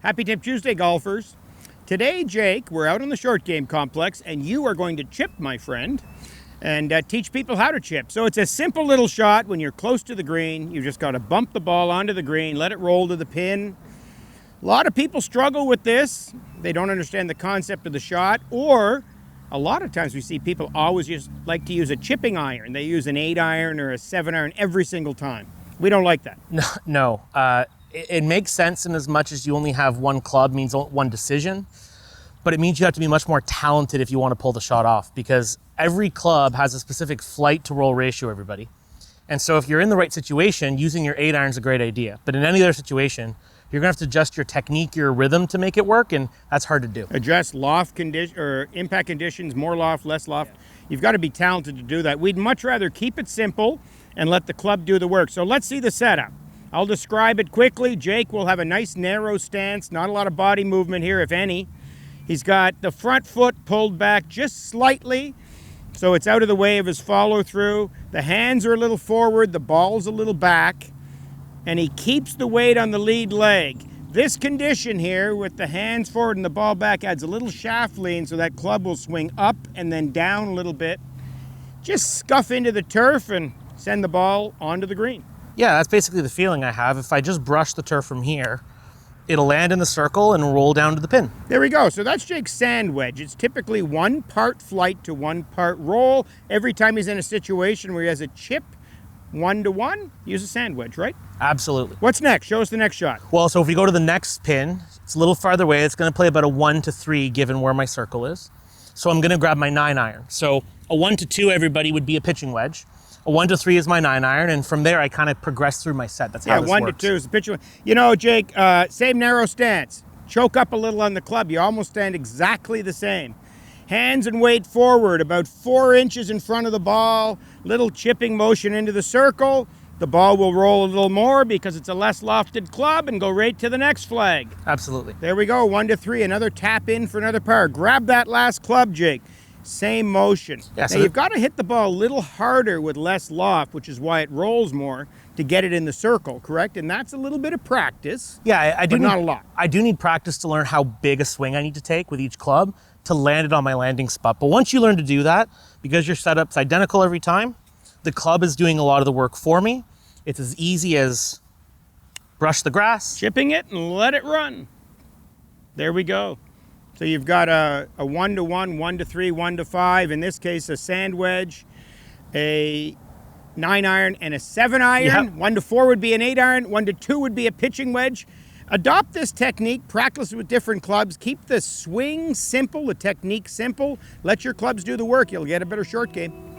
Happy Tip Tuesday, golfers. Today, Jake, we're out on the short game complex, and you are going to chip, my friend, and teach people how to chip. So it's a simple little shot. When you're close to the green, you just got to bump the ball onto the green, let it roll to the pin. A lot of people struggle with this. They don't understand the concept of the shot, or a lot of times we see people always just like to use a chipping iron. They use an 8-iron or a 7-iron every single time. We don't like that. No. It makes sense in as much as you only have one club, means one decision, but it means you have to be much more talented if you want to pull the shot off, because every club has a specific flight to roll ratio, everybody. And so if you're in the right situation, using your 8-iron is a great idea. But in any other situation, you're gonna have to adjust your technique, your rhythm to make it work, and that's hard to do. Adjust loft condition or impact conditions, more loft, less loft. Yeah. You've got to be talented to do that. We'd much rather keep it simple and let the club do the work. So let's see the setup. I'll describe it quickly. Jake will have a nice narrow stance, not a lot of body movement here, if any. He's got the front foot pulled back just slightly, so it's out of the way of his follow through. The hands are a little forward, the ball's a little back, and he keeps the weight on the lead leg. This condition here with the hands forward and the ball back adds a little shaft lean, so that club will swing up and then down a little bit. Just scuff into the turf and send the ball onto the green. Yeah, that's basically the feeling I have. If I just brush the turf from here, it'll land in the circle and roll down to the pin. There we go. So that's Jake's sand wedge. It's typically 1 part flight to 1 part roll. Every time he's in a situation where he has a chip 1-to-1, use a sand wedge, right? Absolutely. What's next? Show us the next shot. Well, so if we go to the next pin, it's a little farther away. It's going to play about a 1-to-3 given where my circle is. So I'm going to grab my 9-iron. So a 1-to-2, everybody, would be a pitching wedge. A 1-to-3 is my 9-iron, and from there I kind of progress through my set. That's how this works. 1-to-2 is the pitching. You know, Jake, same narrow stance. Choke up a little on the club. You almost stand exactly the same. Hands and weight forward, about 4 inches in front of the ball. Little chipping motion into the circle. The ball will roll a little more because it's a less lofted club and go right to the next flag. Absolutely. There we go, 1-to-3. Another tap in for another par. Grab that last club, Jake. Same motion. Yeah, so now you've got to hit the ball a little harder with less loft, which is why it rolls more, to get it in the circle, correct? And that's a little bit of practice. Yeah, I do. But not a lot. I do need practice to learn how big a swing I need to take with each club to land it on my landing spot. But once you learn to do that, because your setup's identical every time, the club is doing a lot of the work for me. It's as easy as brush the grass, chipping it and let it run. There we go. So you've got a 1-to-1, 1-to-3, 1-to-5. In this case, a sand wedge, a 9-iron, and a 7-iron. Yep. 1-to-4 would be an 8-iron. 1-to-2 would be a pitching wedge. Adopt this technique, practice with different clubs. Keep the swing simple, the technique simple. Let your clubs do the work. You'll get a better short game.